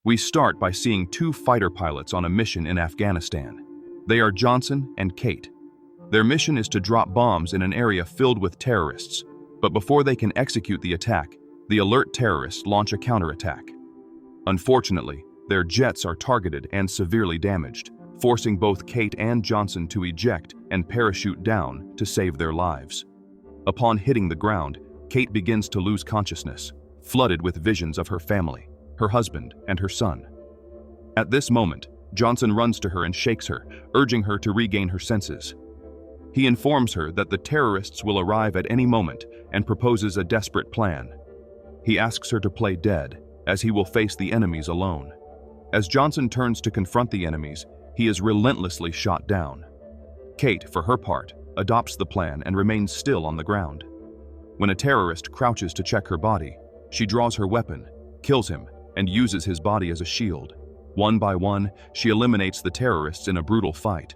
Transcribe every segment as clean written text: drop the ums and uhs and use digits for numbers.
We start by seeing two fighter pilots on a mission in Afghanistan. They are Johnson and Kate. Their mission is to drop bombs in an area filled with terrorists, but before they can execute the attack, the alert terrorists launch a counterattack. Unfortunately, their jets are targeted and severely damaged, forcing both Kate and Johnson to eject and parachute down to save their lives. Upon hitting the ground, Kate begins to lose consciousness, flooded with visions of her family, her husband, and her son. At this moment, Johnson runs to her and shakes her, urging her to regain her senses. He informs her that the terrorists will arrive at any moment and proposes a desperate plan. He asks her to play dead, as he will face the enemies alone. As Johnson turns to confront the enemies, he is relentlessly shot down. Kate, for her part, adopts the plan and remains still on the ground. When a terrorist crouches to check her body, she draws her weapon, kills him, and uses his body as a shield. One by one, she eliminates the terrorists in a brutal fight.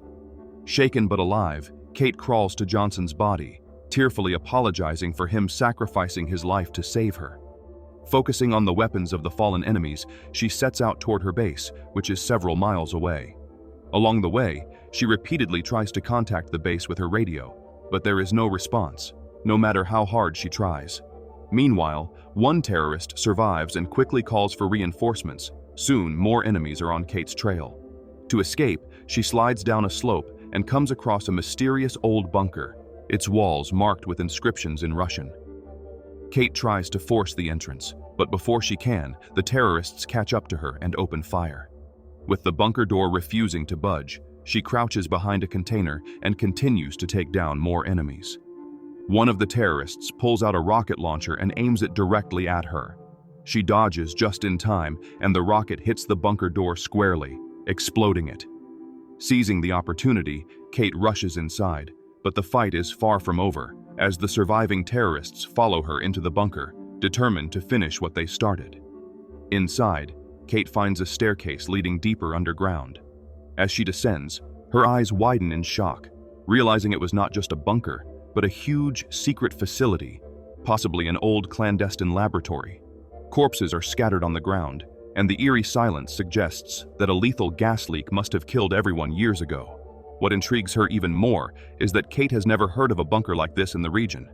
Shaken but alive, Kate crawls to Johnson's body, tearfully apologizing for him sacrificing his life to save her. Focusing on the weapons of the fallen enemies, she sets out toward her base, which is several miles away. Along the way, she repeatedly tries to contact the base with her radio, but there is no response, no matter how hard she tries. Meanwhile, one terrorist survives and quickly calls for reinforcements. Soon, more enemies are on Kate's trail. To escape, she slides down a slope and comes across a mysterious old bunker, its walls marked with inscriptions in Russian. Kate tries to force the entrance, but before she can, the terrorists catch up to her and open fire. With the bunker door refusing to budge, she crouches behind a container and continues to take down more enemies. One of the terrorists pulls out a rocket launcher and aims it directly at her. She dodges just in time, and the rocket hits the bunker door squarely, exploding it. Seizing the opportunity, Kate rushes inside, but the fight is far from over, as the surviving terrorists follow her into the bunker, determined to finish what they started. Inside, Kate finds a staircase leading deeper underground. As she descends, her eyes widen in shock, realizing it was not just a bunker, but a huge, secret facility, possibly an old clandestine laboratory. Corpses are scattered on the ground, and the eerie silence suggests that a lethal gas leak must have killed everyone years ago. What intrigues her even more is that Kate has never heard of a bunker like this in the region.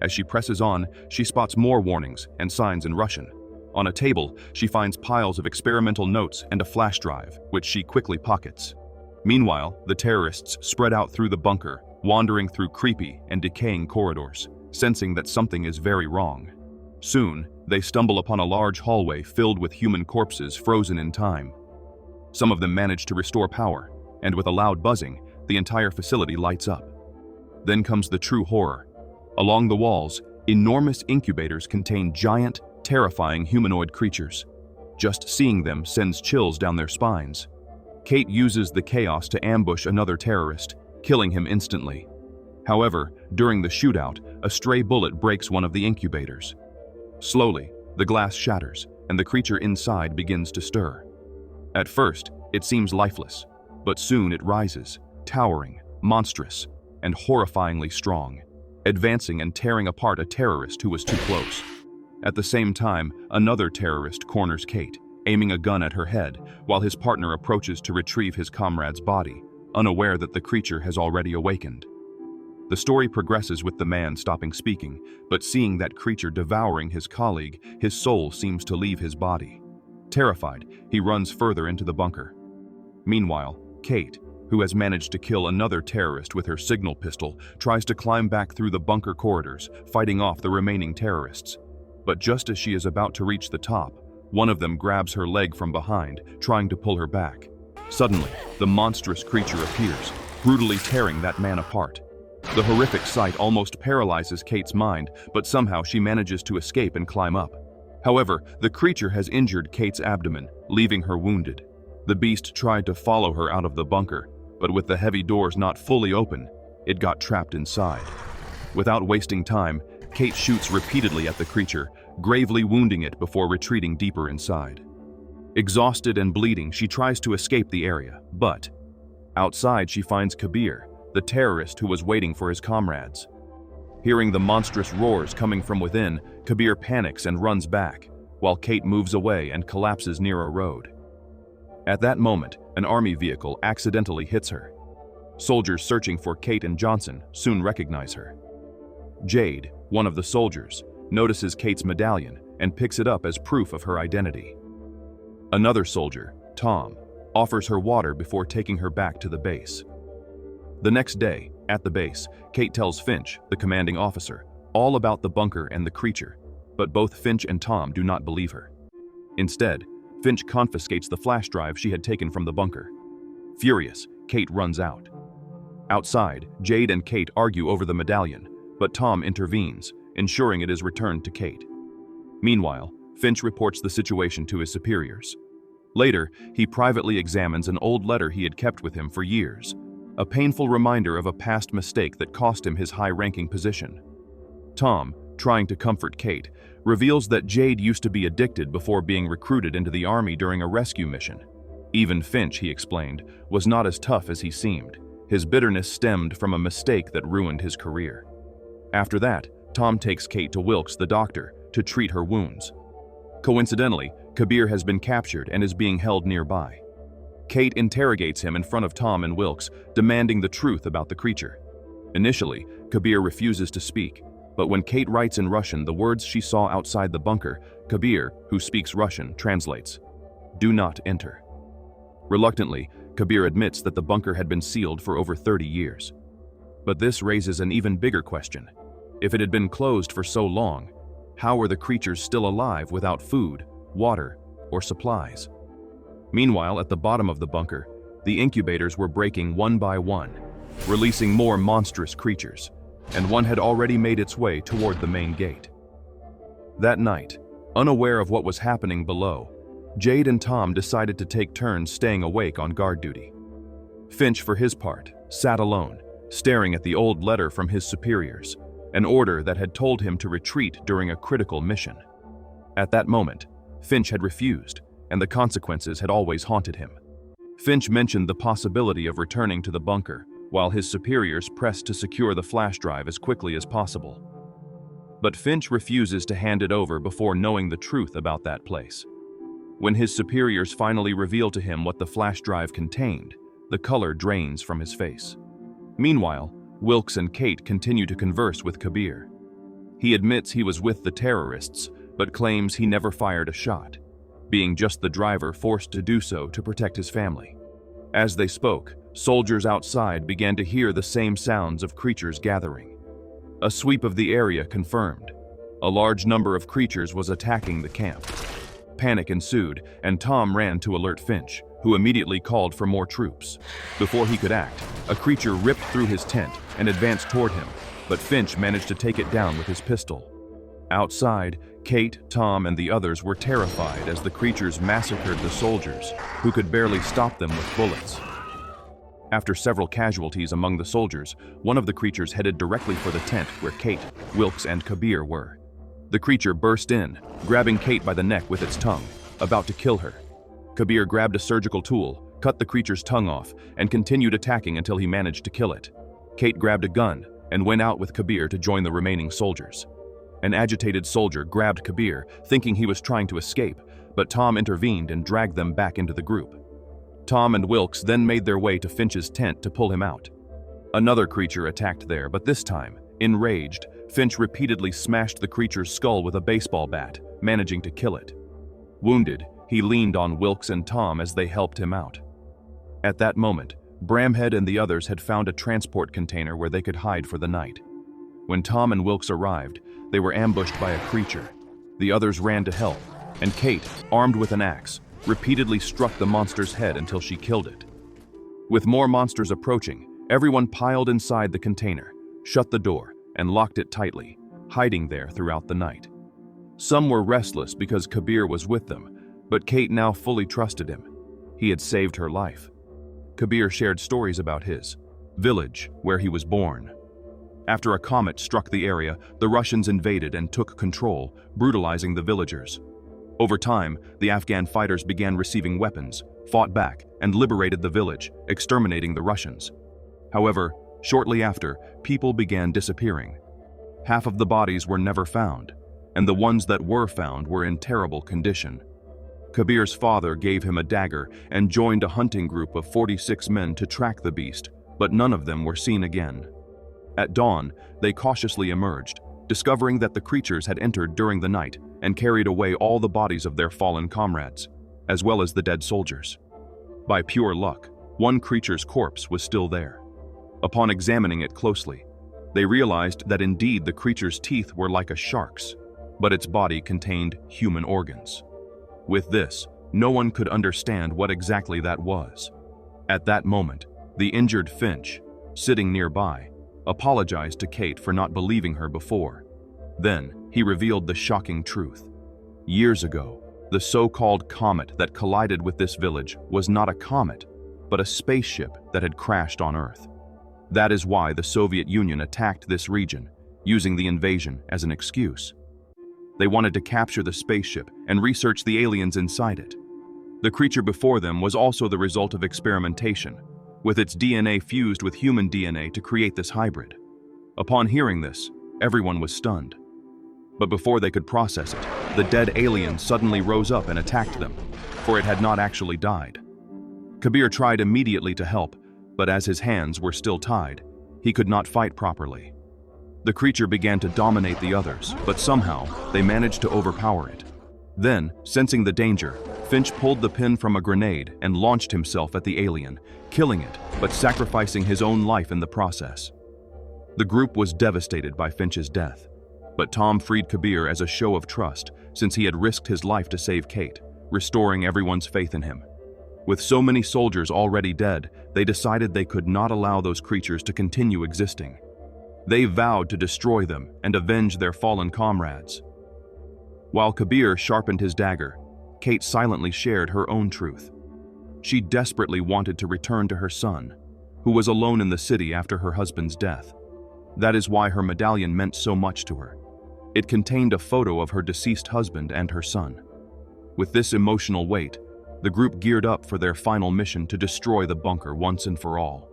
As she presses on, she spots more warnings and signs in Russian. On a table, she finds piles of experimental notes and a flash drive, which she quickly pockets. Meanwhile, the terrorists spread out through the bunker, wandering through creepy and decaying corridors, sensing that something is very wrong. Soon, they stumble upon a large hallway filled with human corpses frozen in time. Some of them manage to restore power, and with a loud buzzing, the entire facility lights up. Then comes the true horror. Along the walls, enormous incubators contain giant, terrifying humanoid creatures. Just seeing them sends chills down their spines. Kate uses the chaos to ambush another terrorist, killing him instantly. However, during the shootout, a stray bullet breaks one of the incubators. Slowly, the glass shatters, and the creature inside begins to stir. At first, it seems lifeless, but soon it rises, towering, monstrous, and horrifyingly strong, advancing and tearing apart a terrorist who was too close. At the same time, another terrorist corners Kate, aiming a gun at her head, while his partner approaches to retrieve his comrade's body, unaware that the creature has already awakened. The story progresses with the man stopping speaking, but seeing that creature devouring his colleague, his soul seems to leave his body. Terrified, he runs further into the bunker. Meanwhile, Kate, who has managed to kill another terrorist with her signal pistol, tries to climb back through the bunker corridors, fighting off the remaining terrorists. But just as she is about to reach the top, one of them grabs her leg from behind, trying to pull her back. Suddenly, the monstrous creature appears, brutally tearing that man apart. The horrific sight almost paralyzes Kate's mind, but somehow she manages to escape and climb up. However, the creature has injured Kate's abdomen, leaving her wounded. The beast tried to follow her out of the bunker, but with the heavy doors not fully open, it got trapped inside. Without wasting time, Kate shoots repeatedly at the creature, gravely wounding it before retreating deeper inside. Exhausted and bleeding, she tries to escape the area, but outside she finds Kabir, the terrorist who was waiting for his comrades. Hearing the monstrous roars coming from within, Kabir panics and runs back, while Kate moves away and collapses near a road. At that moment, an army vehicle accidentally hits her. Soldiers searching for Kate and Johnson soon recognize her. Jade, one of the soldiers, notices Kate's medallion and picks it up as proof of her identity. Another soldier, Tom, offers her water before taking her back to the base. The next day, at the base, Kate tells Finch, the commanding officer, all about the bunker and the creature, but both Finch and Tom do not believe her. Instead, Finch confiscates the flash drive she had taken from the bunker. Furious, Kate runs out. Outside, Jade and Kate argue over the medallion, but Tom intervenes, ensuring it is returned to Kate. Meanwhile, Finch reports the situation to his superiors. Later, he privately examines an old letter he had kept with him for years, a painful reminder of a past mistake that cost him his high-ranking position. Tom, trying to comfort Kate, reveals that Jade used to be addicted before being recruited into the army during a rescue mission. Even Finch, he explained, was not as tough as he seemed. His bitterness stemmed from a mistake that ruined his career. After that, Tom takes Kate to Wilkes, the doctor, to treat her wounds. Coincidentally, Kabir has been captured and is being held nearby. Kate interrogates him in front of Tom and Wilkes, demanding the truth about the creature. Initially, Kabir refuses to speak, but when Kate writes in Russian the words she saw outside the bunker, Kabir, who speaks Russian, translates, "Do not enter." Reluctantly, Kabir admits that the bunker had been sealed for over 30 years. But this raises an even bigger question. If it had been closed for so long, how were the creatures still alive without food, water, or supplies? Meanwhile, at the bottom of the bunker, the incubators were breaking one by one, releasing more monstrous creatures, and one had already made its way toward the main gate. That night, unaware of what was happening below, Jade and Tom decided to take turns staying awake on guard duty. Finch, for his part, sat alone, staring at the old letter from his superiors, an order that had told him to retreat during a critical mission. At that moment, Finch had refused, and the consequences had always haunted him. Finch mentioned the possibility of returning to the bunker, while his superiors pressed to secure the flash drive as quickly as possible. But Finch refuses to hand it over before knowing the truth about that place. When his superiors finally reveal to him what the flash drive contained, the color drains from his face. Meanwhile, Wilkes and Kate continue to converse with Kabir. He admits he was with the terrorists, but claims he never fired a shot, being just the driver forced to do so to protect his family. As they spoke, soldiers outside began to hear the same sounds of creatures gathering. A sweep of the area confirmed. A large number of creatures was attacking the camp. Panic ensued, and Tom ran to alert Finch, who immediately called for more troops. Before he could act, a creature ripped through his tent and advanced toward him, but Finch managed to take it down with his pistol. Outside, Kate, Tom, and the others were terrified as the creatures massacred the soldiers, who could barely stop them with bullets. After several casualties among the soldiers, one of the creatures headed directly for the tent where Kate, Wilkes, and Kabir were. The creature burst in, grabbing Kate by the neck with its tongue, about to kill her. Kabir grabbed a surgical tool, cut the creature's tongue off, and continued attacking until he managed to kill it. Kate grabbed a gun and went out with Kabir to join the remaining soldiers. An agitated soldier grabbed Kabir, thinking he was trying to escape, but Tom intervened and dragged them back into the group. Tom and Wilkes then made their way to Finch's tent to pull him out. Another creature attacked there, but this time, enraged, Finch repeatedly smashed the creature's skull with a baseball bat, managing to kill it. Wounded, he leaned on Wilkes and Tom as they helped him out. At that moment, Bramhead and the others had found a transport container where they could hide for the night. When Tom and Wilkes arrived, they were ambushed by a creature. The others ran to help, and Kate, armed with an axe, repeatedly struck the monster's head until she killed it. With more monsters approaching, everyone piled inside the container, shut the door, and locked it tightly, hiding there throughout the night. Some were restless because Kabir was with them, but Kate now fully trusted him. He had saved her life. Kabir shared stories about his village, where he was born. After a comet struck the area, the Russians invaded and took control, brutalizing the villagers. Over time, the Afghan fighters began receiving weapons, fought back, and liberated the village, exterminating the Russians. However, shortly after, people began disappearing. Half of the bodies were never found. and the ones that were found were in terrible condition. Kabir's father gave him a dagger and joined a hunting group of 46 men to track the beast, but none of them were seen again. At dawn, they cautiously emerged, discovering that the creatures had entered during the night and carried away all the bodies of their fallen comrades, as well as the dead soldiers. By pure luck, one creature's corpse was still there. Upon examining it closely, they realized that indeed the creature's teeth were like a shark's, but its body contained human organs. With this, no one could understand what exactly that was. At that moment, the injured Finch, sitting nearby, apologized to Kate for not believing her before. Then, he revealed the shocking truth. Years ago, the so-called comet that collided with this village was not a comet, but a spaceship that had crashed on Earth. That is why the Soviet Union attacked this region, using the invasion as an excuse. They wanted to capture the spaceship and research the aliens inside it. The creature before them was also the result of experimentation, with its DNA fused with human DNA to create this hybrid. Upon hearing this, everyone was stunned. But before they could process it, the dead alien suddenly rose up and attacked them, for it had not actually died. Kabir tried immediately to help, but as his hands were still tied, he could not fight properly. The creature began to dominate the others, but somehow they managed to overpower it. Then, sensing the danger, Finch pulled the pin from a grenade and launched himself at the alien, killing it, but sacrificing his own life in the process. The group was devastated by Finch's death, but Tom freed Kabir as a show of trust, since he had risked his life to save Kate, restoring everyone's faith in him. With so many soldiers already dead, they decided they could not allow those creatures to continue existing. They vowed to destroy them and avenge their fallen comrades. While Kabir sharpened his dagger, Kate silently shared her own truth. She desperately wanted to return to her son, who was alone in the city after her husband's death. That is why her medallion meant so much to her. It contained a photo of her deceased husband and her son. With this emotional weight, the group geared up for their final mission to destroy the bunker once and for all.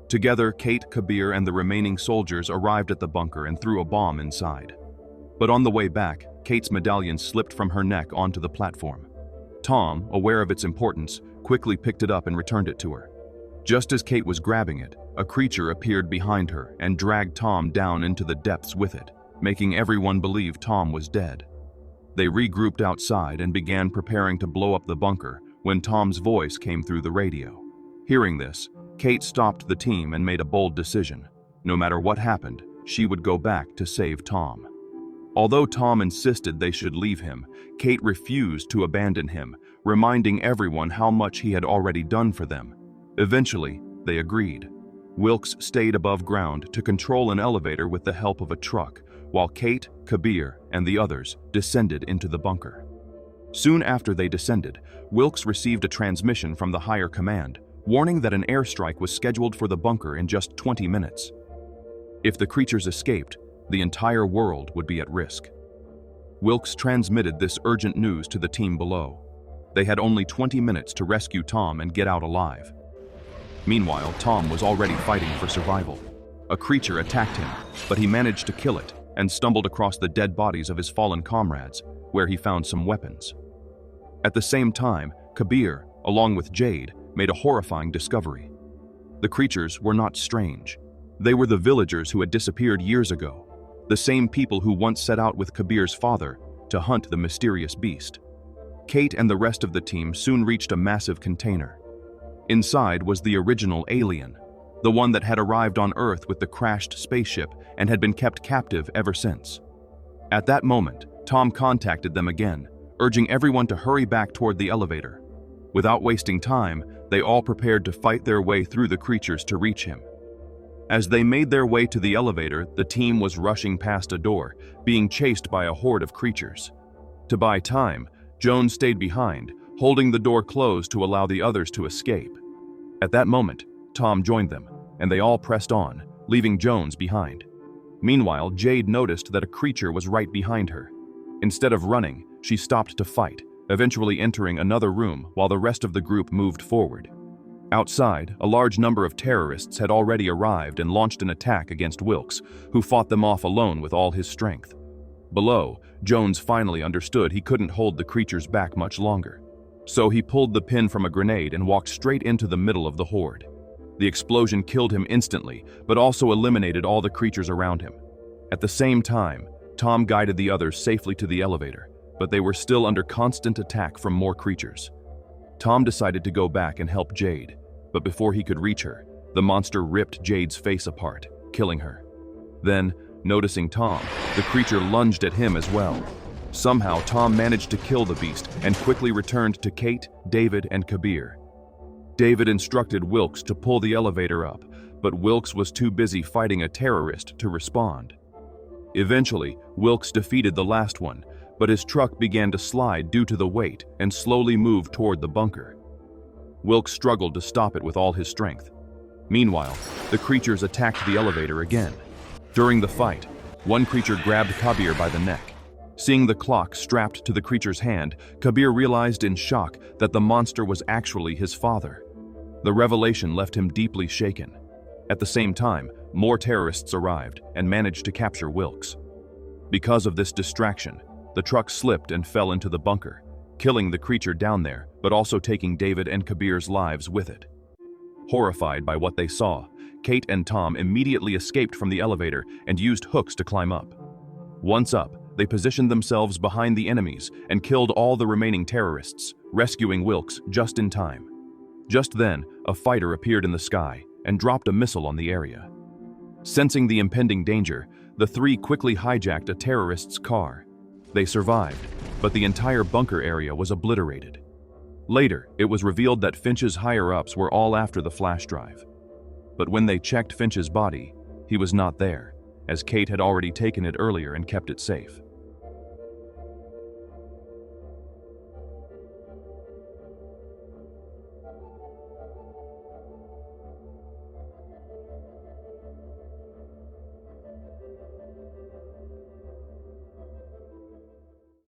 Together, Kate, Kabir, and the remaining soldiers arrived at the bunker and threw a bomb inside. But on the way back, Kate's medallion slipped from her neck onto the platform. Tom, aware of its importance, quickly picked it up and returned it to her. Just as Kate was grabbing it, a creature appeared behind her and dragged Tom down into the depths with it, making everyone believe Tom was dead. They regrouped outside and began preparing to blow up the bunker when Tom's voice came through the radio. Hearing this, Kate stopped the team and made a bold decision. No matter what happened, she would go back to save Tom. Although Tom insisted they should leave him, Kate refused to abandon him, reminding everyone how much he had already done for them. Eventually, they agreed. Wilkes stayed above ground to control an elevator with the help of a truck, while Kate, Kabir, and the others descended into the bunker. Soon after they descended, Wilkes received a transmission from the higher command, warning that an airstrike was scheduled for the bunker in just 20 minutes. If the creatures escaped, the entire world would be at risk. Wilkes transmitted this urgent news to the team below. They had only 20 minutes to rescue Tom and get out alive. Meanwhile, Tom was already fighting for survival. A creature attacked him, but he managed to kill it and stumbled across the dead bodies of his fallen comrades, where he found some weapons. At the same time, Kabir, along with Jade, made a horrifying discovery. The creatures were not strange. They were the villagers who had disappeared years ago, the same people who once set out with Kabir's father to hunt the mysterious beast. Kate and the rest of the team soon reached a massive container. Inside was the original alien, the one that had arrived on Earth with the crashed spaceship and had been kept captive ever since. At that moment, Tom contacted them again, urging everyone to hurry back toward the elevator. Without wasting time, they all prepared to fight their way through the creatures to reach him. As they made their way to the elevator, the team was rushing past a door, being chased by a horde of creatures. To buy time, Jones stayed behind, holding the door closed to allow the others to escape. At that moment, Tom joined them, and they all pressed on, leaving Jones behind. Meanwhile, Jade noticed that a creature was right behind her. Instead of running, she stopped to fight, eventually entering another room while the rest of the group moved forward. Outside, a large number of terrorists had already arrived and launched an attack against Wilkes, who fought them off alone with all his strength. Below, Jones finally understood he couldn't hold the creatures back much longer. So he pulled the pin from a grenade and walked straight into the middle of the horde. The explosion killed him instantly, but also eliminated all the creatures around him. At the same time, Tom guided the others safely to the elevator, but they were still under constant attack from more creatures. Tom decided to go back and help Jade, but before he could reach her, the monster ripped Jade's face apart, killing her. Then, noticing Tom, the creature lunged at him as well. Somehow, Tom managed to kill the beast and quickly returned to Kate, David, and Kabir. David instructed Wilkes to pull the elevator up, but Wilkes was too busy fighting a terrorist to respond. Eventually, Wilkes defeated the last one, but his truck began to slide due to the weight and slowly moved toward the bunker. Wilkes struggled to stop it with all his strength. Meanwhile, the creatures attacked the elevator again. During the fight, one creature grabbed Kabir by the neck. Seeing the clock strapped to the creature's hand, Kabir realized in shock that the monster was actually his father. The revelation left him deeply shaken. At the same time, more terrorists arrived and managed to capture Wilkes. Because of this distraction, the truck slipped and fell into the bunker, killing the creature down there, but also taking David and Kabir's lives with it. Horrified by what they saw, Kate and Tom immediately escaped from the elevator and used hooks to climb up. Once up, they positioned themselves behind the enemies and killed all the remaining terrorists, rescuing Wilkes just in time. Just then, a fighter appeared in the sky and dropped a missile on the area. Sensing the impending danger, the three quickly hijacked a terrorist's car. They survived, but the entire bunker area was obliterated. Later, it was revealed that Finch's higher-ups were all after the flash drive. But when they checked Finch's body, he was not there, as Kate had already taken it earlier and kept it safe.